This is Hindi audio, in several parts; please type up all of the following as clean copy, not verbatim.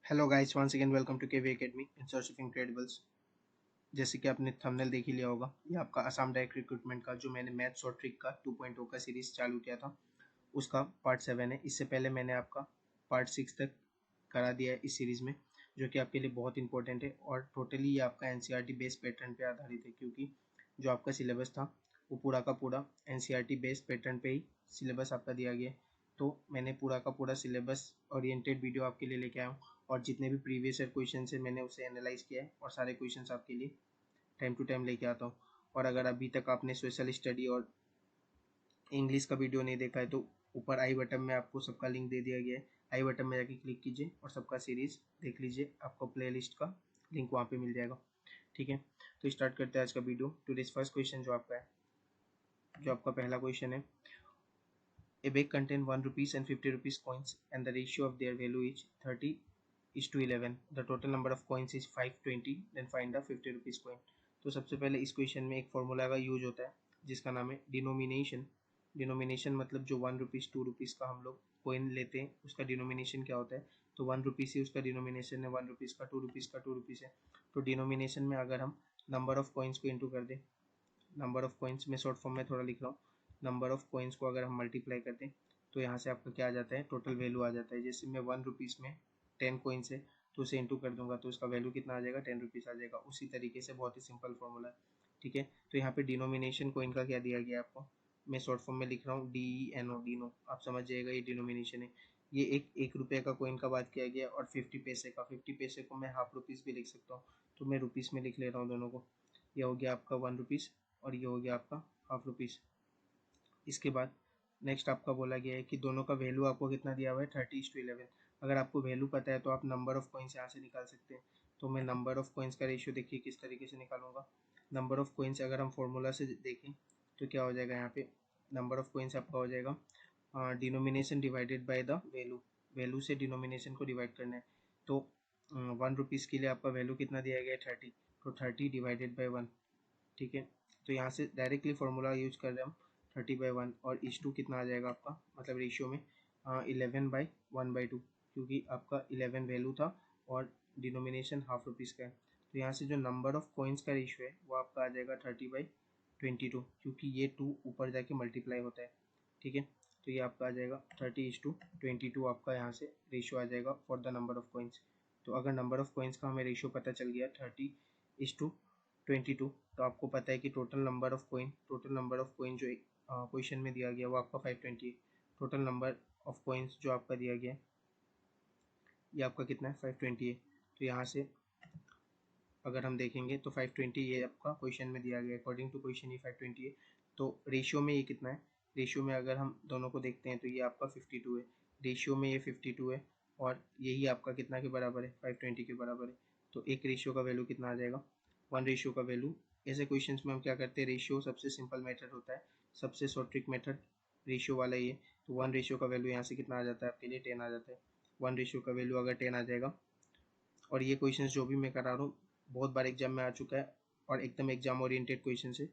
Hello guys, once again welcome to KV academy in search of incredibles. जैसे कि आपने थंबनेल देख ही लिया होगा, ये आपका असम डायरेक्ट रिक्रूटमेंट का जो मैंने मैथ्स और ट्रिक का 2.0 का सीरीज चालू किया था उसका पार्ट 7 है। इससे पहले मैंने आपका पार्ट 6 तक करा दिया है इस सीरीज में, जो कि आपके लिए बहुत इंपॉर्टेंट है और टोटली ये आपका एनसीईआरटी बेस्ड पैटर्न पे आधारित है, क्योंकि जो आपका सिलेबस था वो पूरा का पूरा एनसीईआरटी बेस्ड पैटर्न पे ही सिलेबस आपका दिया गया है। तो मैंने पूरा का पूरा सिलेबस ओरिएंटेड वीडियो आपके लिए लेके आया हूँ और जितने भी प्रीवियस ईयर क्वेश्चन है मैंने उसे एनालाइज किया है और सारे क्वेश्चंस आपके लिए टाइम टू टाइम लेके आता हूँ। और अगर अभी तक आपने सोशल स्टडी और इंग्लिश का वीडियो नहीं देखा है तो ऊपर आई बटन में आपको सबका लिंक दे दिया गया है। आई बटन में जाके क्लिक कीजिए और सबका सीरीज देख लीजिए, आपको प्लेलिस्ट का लिंक वहाँ पे मिल जाएगा। ठीक है, तो स्टार्ट करते हैं आज का वीडियो। टुडेज फर्स्ट क्वेश्चन जो आपका है, जो आपका पहला क्वेश्चन है, A bag contain 1 rupees and 50 rupees coins and the ratio of their value is 30 is to 11. The total number of coins is 520. Then find the 50 rupees coin. तो सबसे पहले इस क्वेश्चन में एक फॉर्मूला का यूज होता है जिसका नाम है डिनोमिनेशन। डिनोमिनेशन मतलब जो 1 रुपीज़ 2 रुपीज़ का हम लोग कोइन लेते हैं उसका डिनोमिनेशन क्या होता है। तो 1 रुपीज़ ही उसका डिनोमिनेशन है, 1 रुपीज़ का 2 रुपीज़ का 2 रुपीज़ है। तो डिनोमिनेशन में अगर हम नंबर ऑफ कॉइन्स को इंटू कर दें, नंबर ऑफ कॉइन्स में शॉर्ट फॉर्म में थोड़ा लिख रहा हूँ, नंबर ऑफ कॉइन्स को अगर हम मल्टीप्लाई करते हैं तो यहाँ से आपका क्या आ जाता है, टोटल वैल्यू आ जाता है। जैसे मैं 1 रुपीज़ में 10 कॉइन्स है तो उसे इंटू कर दूंगा तो उसका वैल्यू कितना आ जाएगा, 10 रुपीज़ आ जाएगा। उसी तरीके से बहुत ही सिंपल फॉर्मूला है। ठीक है, तो यहाँ पे डिनोमिनेशन कॉइन का क्या दिया गया है आपको, मैं शॉर्ट फॉर्म में लिख रहा हूँ DENO, डिनो, आप समझ जाइएगा ये डिनोमिनेशन है। ये एक रुपये का कॉइन का बात किया गया और 50 पैसे का, 50 पैसे को मैं हाफ रुपीज़ भी लिख सकता हूँ, तो मैं रुपीज़ में लिख ले रहा हूँ दोनों को। यह हो गया आपका 1 रुपीज़ और ये हो गया आपका हाफ रुपीज़। इसके बाद नेक्स्ट आपका बोला गया है कि दोनों का वैल्यू आपको कितना दिया हुआ है, 30:11। अगर आपको वैल्यू पता है तो आप नंबर ऑफ कॉइन्स यहाँ से निकाल सकते हैं। तो मैं नंबर ऑफ कॉइन्स का रेशियो देखिए किस तरीके से निकालूंगा। नंबर ऑफ कॉइन्स अगर हम फॉर्मूला से देखें तो क्या हो जाएगा, यहाँ पे नंबर ऑफ कॉइन्स आपका हो जाएगा denomination divided by the value. Value से डिनोमिनेशन को डिवाइड करना है। तो 1 रुपीज़ के लिए आपका वैल्यू कितना दिया गया है, 30, तो 30 डिवाइडेड बाई 1। ठीक है, तो यहाँ से डायरेक्टली फॉर्मूला यूज कर रहे हैं हम, 30/1 और इस टू कितना आ जाएगा आपका, मतलब रेशियो में 11/1/2, क्योंकि आपका 11 वैल्यू था और डिनोमिनेशन हाफ रुपीज़ का है। तो यहाँ से जो नंबर ऑफ कॉइन्स का रेशियो है वो आपका आ जाएगा 30/22, क्योंकि ये 2 ऊपर जाके मल्टीप्लाई होता है। ठीक है, तो ये आपका आ जाएगा 30:22, आपका यहाँ से रेशियो आ जाएगा for the number of coins. तो अगर नंबर ऑफ कॉइन्स का हमें रेशियो पता चल गया 30:22, तो आपको पता है कि टोटल नंबर ऑफ कोइन जो क्वेश्चन में दिया गया वो आपका 520 है। टोटल नंबर ऑफ कोइंस जो आपका दिया गया है ये आपका कितना है, 520 है। तो यहाँ से अगर हम देखेंगे तो 520 ये आपका क्वेश्चन में दिया गया है, अकॉर्डिंग टू क्वेश्चन ये 520 है। तो रेशियो में ये कितना है, रेशियो में अगर हम दोनों को देखते हैं तो ये आपका 52 है, रेशियो में ये 52 है और यही आपका कितना के बराबर है, 520 के बराबर है। तो एक रेशियो का वैल्यू कितना आ जाएगा, 1 रेशियो का वैल्यू। ऐसे क्वेश्चंस में हम क्या करते हैं, रेशियो सबसे सिंपल मेथड होता है, सबसे शॉर्ट ट्रिक मेथड रेशियो वाला ये। तो 1 रेशियो का वैल्यू यहाँ से कितना आ जाता है आपके लिए, 10 आ जाता है। 1 रेशियो का वैल्यू अगर 10 आ जाएगा, और ये क्वेश्चंस जो भी मैं करा रहा हूँ बहुत बार एग्जाम में आ चुका है और एकदम एग्जाम ओरिएंटेड क्वेश्चन है,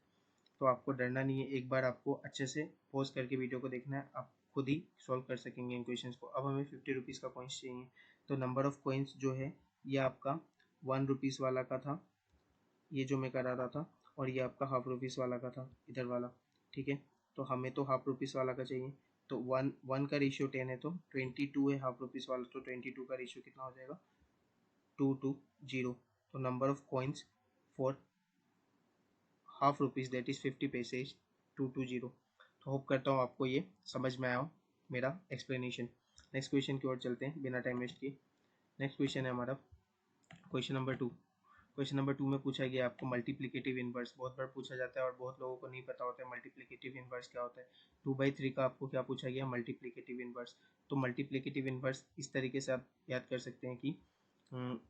तो आपको डरना नहीं है। एक बार आपको अच्छे से पॉज करके वीडियो को देखना है, आप खुद ही सॉल्व कर सकेंगे इन क्वेश्चंस को। अब हमें 50 रुपीज़ का कॉइन्स चाहिए, तो नंबर ऑफ कॉइन्स जो है ये आपका 1 रुपीज़ वाला का था, ये जो मैं करा रहा था, और ये आपका हाफ रुपीज़ वाला का था इधर वाला। ठीक है, तो हमें तो हाफ रुपीज़ वाला का चाहिए, तो 1 का रेशियो 10 है तो 22 है हाफ रुपीज़ वाला, तो 22 का रेशियो कितना हो जाएगा, 220। तो number of coins for half rupees that is 50 पैसे 220। तो होप करता हूँ आपको ये समझ में आया हो मेरा एक्सप्लेनेशन। नेक्स्ट क्वेश्चन की ओर चलते हैं बिना टाइम वेस्ट किए। नेक्स्ट क्वेश्चन है हमारा क्वेश्चन नंबर 2। क्वेश्चन नंबर 2 में पूछा गया आपको मल्टीप्लिकेटिव इनवर्स, बहुत बार पूछा जाता है और बहुत लोगों को नहीं पता होता है मल्टीप्लिकेटिव इनवर्स क्या होता है। 2/3 का आपको क्या पूछा गया, मल्टीप्लिकेटिव इनवर्स। तो मल्टीप्लिकेटिव इनवर्स इस तरीके से आप याद कर सकते हैं कि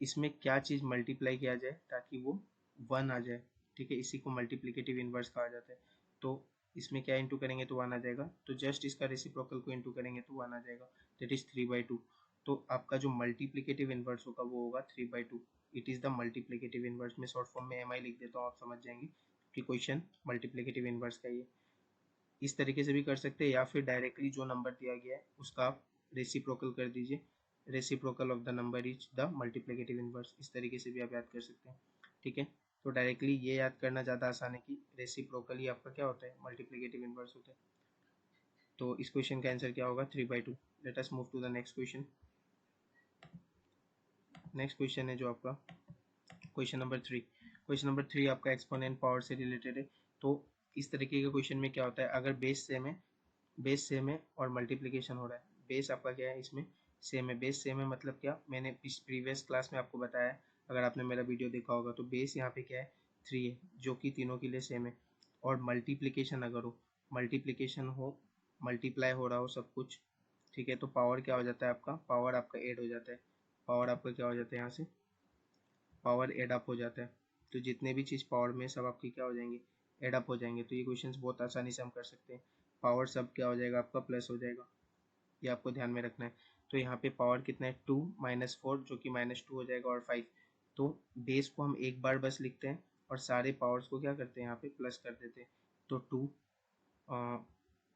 इसमें क्या चीज़ मल्टीप्लाई किया जाए ताकि वो 1 आ जाए। ठीक है, इसी को मल्टीप्लिकेटिव इनवर्स कहा जाता है। तो इसमें क्या इंटू करेंगे तो 1 आ जाएगा, तो जस्ट इसका रेसिप्रोकल को इंटू करेंगे तो 1 आ जाएगा, दैट इज 3/2। तो आपका जो मल्टीप्लिकेटिव इनवर्स होगा वो होगा 3/2। It is the multiplicative inverse. में शॉर्ट फॉर्म में MI लिख देता हूँ, आप समझ जाएंगे कि क्वेश्चन मल्टीप्लिकेटिव इनवर्स का ये। इस तरीके से भी कर सकते हैं या फिर डायरेक्टली जो नंबर दिया गया है उसका आप रेसिप्रोकल कर दीजिए, reciprocal of the number is the multiplicative inverse, इस तरीके से भी आप याद कर सकते हैं। ठीक है, तो डायरेक्टली ये याद करना ज़्यादा आसान है कि रेसिप्रोकली आपका क्या होता है, मल्टीप्लिकेटिव इनवर्स होता है। तो इस क्वेश्चन का आंसर क्या होगा, 3/2। Let us move to the next question. Next question है जो आपका क्वेश्चन नंबर 3। क्वेश्चन नंबर 3 आपका एक्सपोनेंट पावर से रिलेटेड है। तो इस तरीके के क्वेश्चन में क्या होता है, अगर बेस सेम है और मल्टीप्लिकेशन हो रहा है, बेस आपका क्या है इसमें सेम है। बेस सेम है मतलब क्या, मैंने इस प्रीवियस क्लास में आपको बताया, अगर आपने मेरा वीडियो देखा होगा, तो बेस यहाँ पे क्या है 3 है, जो कि तीनों के लिए सेम है। और मल्टीप्लिकेशन अगर हो, मल्टीप्लिकेशन हो, मल्टीप्लाई हो रहा हो सब कुछ, ठीक है, तो पावर क्या हो जाता है आपका, पावर आपका ऐड हो जाता है। पावर आपका क्या हो जाता है, यहाँ से पावर एड अप हो जाता है। तो जितने भी चीज़ पावर में सब आपकी क्या हो जाएंगे, एड अप हो जाएंगे। तो ये क्वेश्चंस बहुत आसानी से हम कर सकते हैं। पावर सब क्या हो जाएगा आपका, प्लस हो जाएगा, ये आपको ध्यान में रखना है। तो यहाँ पे पावर कितना है 2 - 4, जो कि -2 हो जाएगा, और 5। तो बेस को हम एक बार बस लिखते हैं और सारे पावर्स को क्या करते हैं यहाँ पे प्लस कर देते हैं। तो 2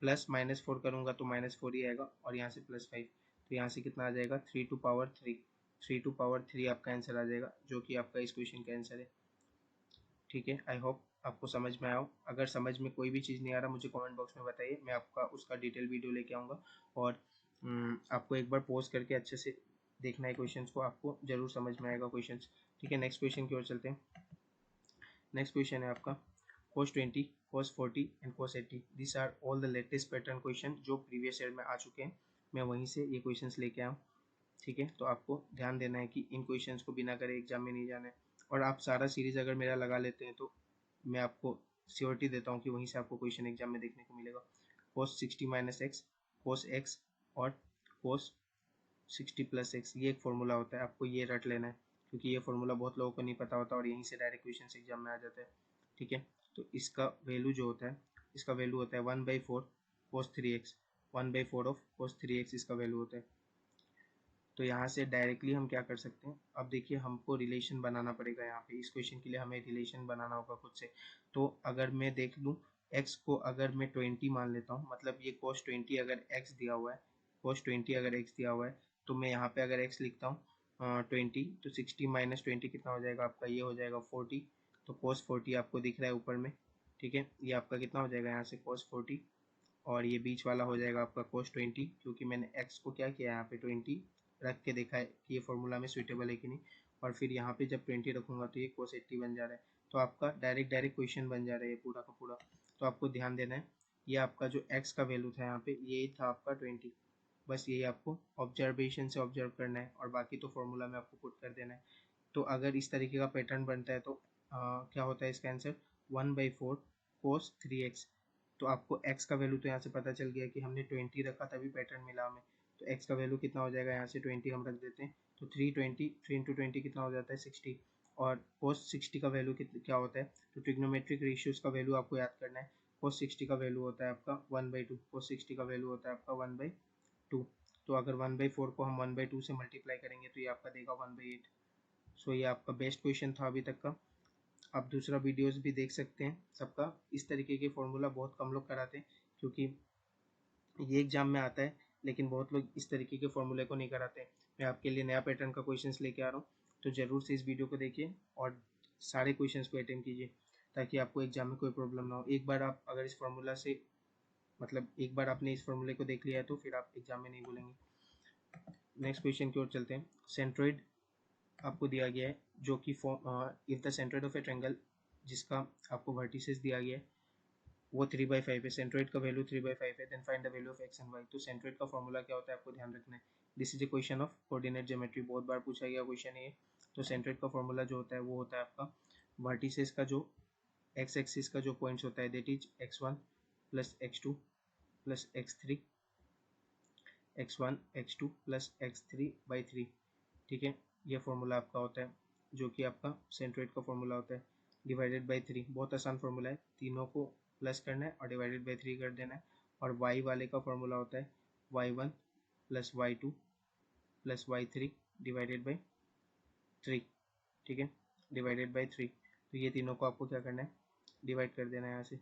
प्लस -4 करूँगा तो -4 ही आएगा, और यहाँ से +5। तो यहाँ से कितना आ जाएगा, 3 टू पावर 3 आपका आंसर आ जाएगा, जो कि आपका इस क्वेश्चन का आंसर है। ठीक है, आई होप आपको समझ में आया हो। अगर समझ में कोई भी चीज़ नहीं आ रहा, मुझे कमेंट बॉक्स में बताइए, मैं आपका उसका डिटेल वीडियो लेके आऊँगा। और आपको एक बार पॉज करके अच्छे से देखना है क्वेश्चंस को, आपको जरूर समझ में आएगा क्वेश्चंस। ठीक है, नेक्स्ट क्वेश्चन की ओर चलते हैं। नेक्स्ट क्वेश्चन है आपका cos 20, cos 40 and cos 80। This are all the latest pattern question जो प्रीवियस ईयर में आ चुके हैं। मैं वहीं से ये क्वेश्चंस लेके आया हूँ। ठीक है, तो आपको ध्यान देना है कि इन क्वेश्चंस को बिना करे एग्जाम में नहीं जाना है। और आप सारा सीरीज अगर मेरा लगा लेते हैं तो मैं आपको श्योरिटी देता हूँ कि वहीं से आपको क्वेश्चन एग्जाम में देखने को मिलेगा। cos 60 - x, cos x और cos 60 + x, ये एक फॉर्मूला होता है, आपको ये रट लेना है, क्योंकि ये फॉर्मूला बहुत लोगों को नहीं पता होता और यहीं से डायरेक्ट क्वेश्चन एग्जाम में आ जाता है। ठीक है, तो इसका वैल्यू जो होता है, इसका वैल्यू होता है 1/4 cos 3x, 1/4 of cos 3x इसका वैल्यू होता है। तो यहाँ से डायरेक्टली हम क्या कर सकते हैं, अब देखिए हमको रिलेशन बनाना पड़ेगा। यहाँ पे इस क्वेश्चन के लिए हमें रिलेशन बनाना होगा खुद से। तो अगर मैं देख लूँ x को, अगर मैं 20 मान लेता हूँ, मतलब ये cos 20 अगर x दिया हुआ है, cos 20 अगर x दिया हुआ है, तो मैं यहाँ पे अगर x लिखता हूँ 20, तो 60 - 20 कितना हो जाएगा आपका, ये हो जाएगा 40। तो cos 40 आपको दिख रहा है ऊपर में। ठीक है, ये आपका कितना हो जाएगा यहाँ से cos 40, और ये बीच वाला हो जाएगा आपका cos 20, क्योंकि मैंने x को क्या किया यहाँ पे 20 रख के देखा है कि ये फॉर्मूला में सुइटेबल है कि नहीं। और फिर यहाँ पे जब 20 रखूंगा तो ये cos 80 बन जा रहा है। तो आपका डायरेक्ट क्वेश्चन बन जा रहा है पूरा का पूरा। तो आपको ध्यान देना है, ये आपका जो x का वैल्यू था यहाँ पे, ये था आपका 20। बस यही आपको ऑब्जर्वेशन से ऑब्जर्व करना है, और बाकी तो फॉर्मूला में आपको पुट कर देना है। तो अगर इस तरीके का पैटर्न बनता है तो क्या होता है इसका आंसर, 1/4 cos 3x। तो आपको x का वैल्यू तो यहाँ से पता चल गया कि हमने 20 रखा तभी पैटर्न मिला हमें। तो x का वैल्यू कितना हो जाएगा, यहाँ से 20 हम रख देते हैं, तो 3 कितना हो जाता है 60। और cos 60 का वैल्यू क्या होता है, तो ट्रिग्नोमेट्रिक रेशियोज का वैल्यू आपको याद करना है। cos 60 का वैल्यू होता है आपका 1/2, cos 60 का वैल्यू होता है आपका 1/2। तो अगर 1/4 को हम 1/2 से मल्टीप्लाई करेंगे तो ये आपका देगा 1/8। सो ये आपका बेस्ट क्वेश्चन था अभी तक का। आप दूसरा वीडियोस भी देख सकते हैं सबका। इस तरीके के फॉर्मूला बहुत कम लोग कराते हैं, क्योंकि ये एग्जाम में आता है, लेकिन बहुत लोग इस तरीके के फॉर्मूले को नहीं कराते। मैं आपके लिए नया पैटर्न का क्वेश्चंस लेके आ रहा हूँ, तो ज़रूर से इस वीडियो को देखिए और सारे क्वेश्चंस को अटेम्प्ट कीजिए, ताकि आपको एग्जाम में कोई प्रॉब्लम ना हो। एक बार आप अगर इस फॉर्मूला से, मतलब एक बार आपने इस फॉर्मूले को देख लिया है तो फिर आप एग्जाम में नहीं भूलेंगे। नेक्स्ट क्वेश्चन की ओर चलते हैं। सेंट्रोइड आपको दिया गया है, जो कि if the centroid of A triangle, जिसका आपको वर्टिसेस दिया गया है, वो 3/5 है, सेंट्रोइड का वैल्यू 3/5 है, then find the value of x and y. तो सेंट्रोइड का फॉर्मूला क्या होता है आपको ध्यान रखना है। This is a question of coordinate geometry, बहुत बार पूछा गया क्वेश्चन है ये। तो सेंट्रोइड का फॉर्मूला जो होता है वो होता है आपका वर्टिसेस का जो एक्स एक्सिस का जो पॉइंट्स होता है, that is x1 + x2 + x3, x1 x2 + x3/3। ठीक है, ये फॉर्मूला आपका होता है, जो कि आपका सेंट्रोइड का फॉर्मूला होता है। डिवाइडेड बाई 3, बहुत आसान फॉर्मूला है, तीनों को प्लस करना है और डिवाइडेड बाई 3 कर देना है। और y वाले का फॉर्मूला होता है y1 + y2 + y3 divided by 3। ठीक है, डिवाइडेड बाई 3। तो ये तीनों को आपको क्या करना है, डिवाइड कर देना है यहाँ से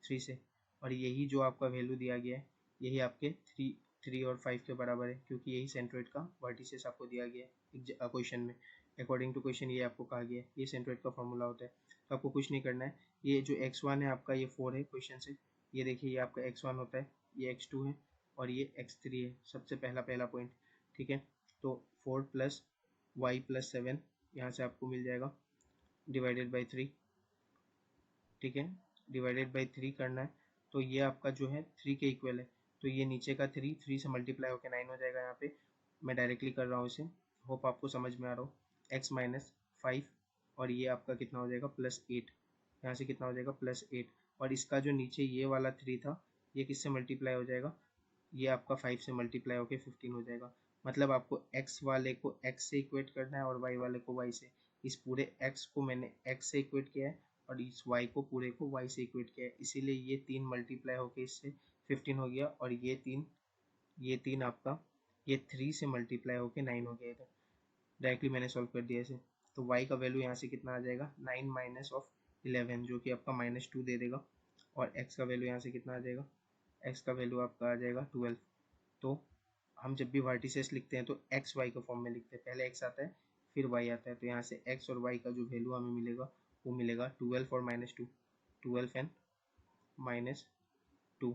3 से। और यही जो आपका वैल्यू दिया गया है, यही आपके 3 3 और 5 के बराबर है, क्योंकि यही सेंट्रोइड का वर्टिसेस आपको दिया गया है क्वेश्चन में। अकॉर्डिंग टू क्वेश्चन ये आपको कहा गया है, ये सेंट्रोइड का फॉर्मूला होता है। तो आपको कुछ नहीं करना है, ये जो x1 है आपका, ये 4 है क्वेश्चन से, ये देखिए ये आपका x1 होता है, ये x2 है और ये x3 है, सबसे पहला पॉइंट। ठीक है, तो 4 प्लस वाई प्लस 7 यहाँ से आपको मिल जाएगा, डिवाइडेड बाई 3। ठीक है, डिवाइडेड बाई 3 करना है, तो ये आपका जो है 3 के इक्वल है, तो ये नीचे का 3 से मल्टीप्लाई होकर 9 हो जाएगा। यहाँ पे मैं डायरेक्टली कर रहा हूँ इसे, होप आपको समझ में आ रहा हो। x माइनस 5 और ये आपका कितना हो जाएगा +8, यहाँ से कितना हो जाएगा +8, और इसका जो नीचे ये वाला 3 था, ये किससे मल्टीप्लाई हो जाएगा, ये आपका 5 से मल्टीप्लाई होकर 15 हो जाएगा। मतलब आपको x वाले को x से इक्वेट करना है और y वाले को y से। इस पूरे x को मैंने x से इक्वेट किया है और इस y को पूरे को y से इक्वेट किया है, इसीलिए ये 3 मल्टीप्लाई होकर इससे 15 हो गया, और ये तीन आपका ये 3 से मल्टीप्लाई होकर 9 हो गया। इधर डायरेक्टली मैंने सॉल्व कर दिया इसे। तो y का वैल्यू यहाँ से कितना आ जाएगा 9 माइनस ऑफ 11, जो कि आपका -2 दे देगा, और x का वैल्यू यहाँ से कितना आ जाएगा, x का वैल्यू आपका आ जाएगा 12। तो हम जब भी वर्टिसेस लिखते हैं तो एक्स वाई के फॉर्म में लिखते हैं, पहले x आता है फिर y आता है, तो यहाँ से x और y का जो वैल्यू हमें मिलेगा वो मिलेगा 12 और -2, 12 एंड -2।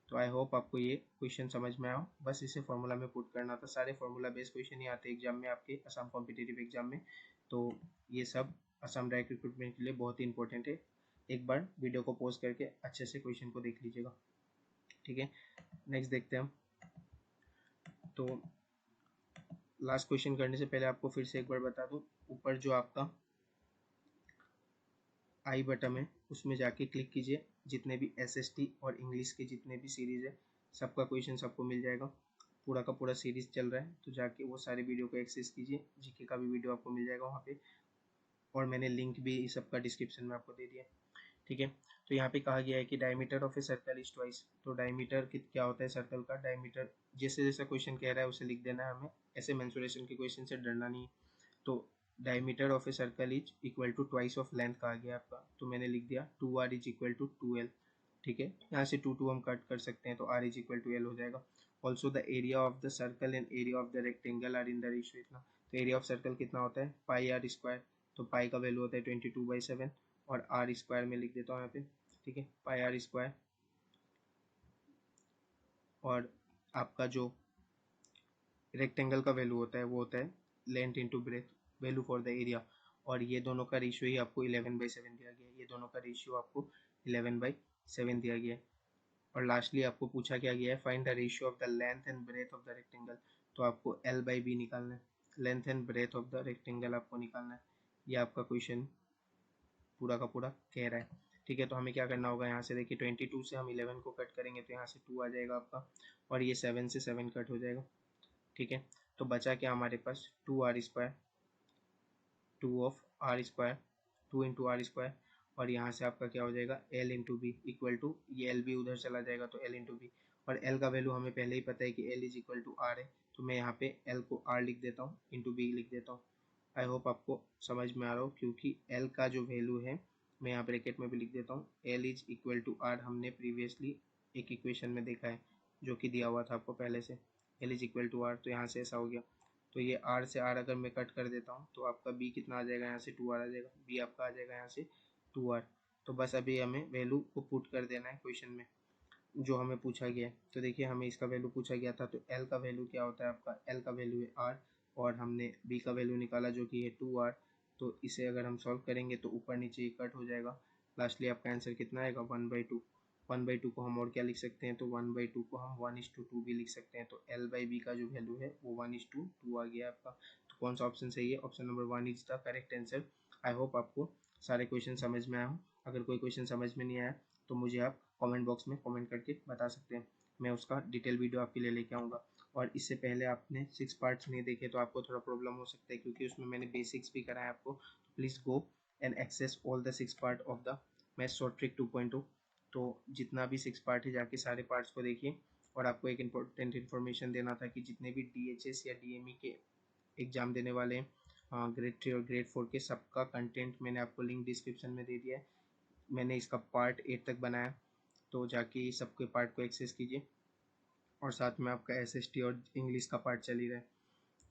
तो आई होप आपको ये क्वेश्चन समझ में आया, बस इसे फॉर्मूला में पुट करना था। सारे फॉर्मूला बेस्ड क्वेश्चन ही आते हैं एग्जाम में, आपके असम कॉम्पिटिटिव एग्जाम में, तो ये सब असम डायरेक्ट रिक्रूटमेंट के लिए बहुत ही इंपॉर्टेंट है। एक बार वीडियो को पॉज करके अच्छे से क्वेश्चन को देख लीजिएगा। ठीक है, नेक्स्ट देखते हैं हम। तो लास्ट क्वेश्चन करने से पहले आपको फिर से एक बार बता दूं, ऊपर जो आपका आई बटन है उसमें जाके क्लिक कीजिए, जितने भी एसएसटी और इंग्लिश के जितने भी सीरीज़ है सबका क्वेश्चन आपको मिल जाएगा। पूरा का पूरा सीरीज़ चल रहा है, तो जाके वो सारे वीडियो को एक्सेस कीजिए, जीके का भी वीडियो आपको मिल जाएगा वहाँ पे, और मैंने लिंक भी इस सबका डिस्क्रिप्शन में आपको दे दिया। ठीक है, तो यहाँ पे कहा गया है कि diameter of a circle is twice. तो डायमीटर क्या होता है सर्कल का, डायमीटर जैसे जैसा क्वेश्चन कह रहा है उसे लिख देना है हमें, ऐसे मेंसुरेशन के क्वेश्चन से डरना नहीं है। तो diameter of a circle is equal to twice of length कहा गया आपका, तो मैंने लिख दिया 2r is equal to 2l। ठीक है, यहाँ से 2 हम कट कर सकते हैं, तो r is equal to l हो जाएगा। Also the area of the circle and area of the rectangle are in the ratio इतना। तो एरिया ऑफ सर्कल कितना होता है पाई आर स्क्वायर, तो पाई का वैल्यू होता है 22/7, और आर स्क्वायर में लिख देता हूँ यहाँ पे। ठीक है, पाई आर स्क्वायर, और आपका जो रेक्टेंगल का वैल्यू होता है वो होता है length into breadth, value for the area, और ये दोनों का रेशियो ही आपको 11/7 दिया गया है, ये दोनों का रेशियो आपको 11/7 दिया गया है। और लास्टली आपको पूछा क्या गया है, find the ratio of the length and breadth of the rectangle, तो आपको l/b निकालना है, length and breadth of the rectangle आपको निकालना है, ये आपका क्वेश्चन पूरा का पूरा कह रहा है। ठीक है, तो हमें क्या करना होगा, यहाँ से देखिए 22 से हम 11 को कट करेंगे तो यहाँ से 2 आ जाएगा आपका, और ये 7 से 7 कट हो जाएगा। ठीक है, तो बचा क्या हमारे पास 2r², 2 2 इंटू आर स्क्वायर, और यहाँ से आपका क्या हो जाएगा l into b equal to, ये l भी उधर चला जाएगा तो l इंटू बी, और l का वैल्यू हमें पहले ही पता है कि l is equal to r है, तो मैं यहाँ पे l को r लिख देता हूँ, इंटू बी लिख देता हूँ। आई होप आपको समझ में आ रहा हो, क्योंकि l का जो वैल्यू है मैं यहाँ ब्रैकेट में भी लिख देता हूँ, l is equal to r हमने प्रीवियसली एक इक्वेशन में देखा है जो कि दिया हुआ था आपको पहले से, l is equal to r, तो यहाँ से ऐसा हो गया। तो ये r से r अगर मैं कट कर देता हूँ तो आपका b कितना आ जाएगा, यहाँ से 2r आ जाएगा, b आपका आ जाएगा यहाँ से 2r। तो बस अभी हमें वैल्यू को पुट कर देना है क्वेश्चन में जो हमें पूछा गया है। तो देखिए हमें इसका वैल्यू पूछा गया था, तो l का वैल्यू क्या होता है आपका, l का वैल्यू है r, और हमने b का वैल्यू निकाला जो कि है 2r। तो इसे अगर हम सॉल्व करेंगे तो ऊपर नीचे ये कट हो जाएगा, लास्टली आपका आंसर कितना आएगा 1/2। 1/2 को हम और क्या लिख सकते हैं, तो 1/2 को हम 1:2 भी लिख सकते हैं, तो l/b का जो वैल्यू है वो 1:2 आ गया आपका। तो कौन सा ऑप्शन सही है, option number 1 is the correct answer. I hope आपको सारे क्वेश्चन समझ में आया हो, अगर कोई क्वेश्चन समझ में नहीं आया तो मुझे आप कमेंट बॉक्स में कमेंट करके बता सकते हैं, मैं उसका डिटेल वीडियो आपके लिए लेके आऊँगा। और इससे पहले आपने 6 पार्ट्स नहीं देखे तो आपको थोड़ा प्रॉब्लम हो सकता है, क्योंकि उसमें मैंने बेसिक्स भी कराया आपको, तो please go and access all the 6 part of the math short trick 2.2। तो जितना भी 6 पार्ट है जाके सारे पार्ट्स को देखिए। और आपको एक इम्पोर्टेंट इन्फॉर्मेशन देना था कि जितने भी DHS या DME के एग्ज़ाम देने वाले हैं ग्रेड 3 और ग्रेड 4 के, सबका कंटेंट मैंने आपको लिंक डिस्क्रिप्शन में दे दिया है। मैंने इसका पार्ट 8 तक बनाया, तो जाके सबके पार्ट को एक्सेस कीजिए। और साथ में आपका SST और इंग्लिश का पार्ट चल ही रहा है।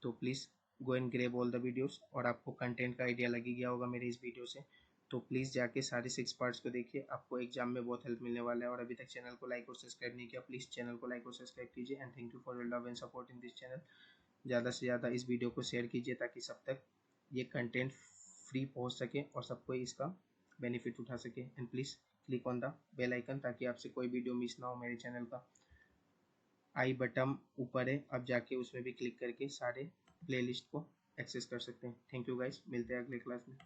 तो please go and grab all the videos. और आपको कंटेंट का आइडिया लग ही गया होगा मेरे इस वीडियो से, तो प्लीज़ जाके सारे 6 पार्ट्स को देखिए, आपको एग्जाम में बहुत हेल्प मिलने वाला है। और अभी तक चैनल को लाइक और सब्सक्राइब नहीं किया, प्लीज़ चैनल को लाइक और सब्सक्राइब कीजिए। And thank you for your love and support in this channel. ज़्यादा से ज़्यादा इस वीडियो को शेयर कीजिए ताकि सब तक ये कंटेंट फ्री पहुंच सके और सब कोई इसका बेनिफिट उठा सके। And please click on the bell icon ताकि आपसे कोई वीडियो मिस ना हो मेरे चैनल का। आई बटन ऊपर है, आप जाके उसमें भी क्लिक करके सारे प्लेलिस्ट को एक्सेस कर सकते हैं। थैंक यू गाइस, मिलते हैं अगले क्लास में।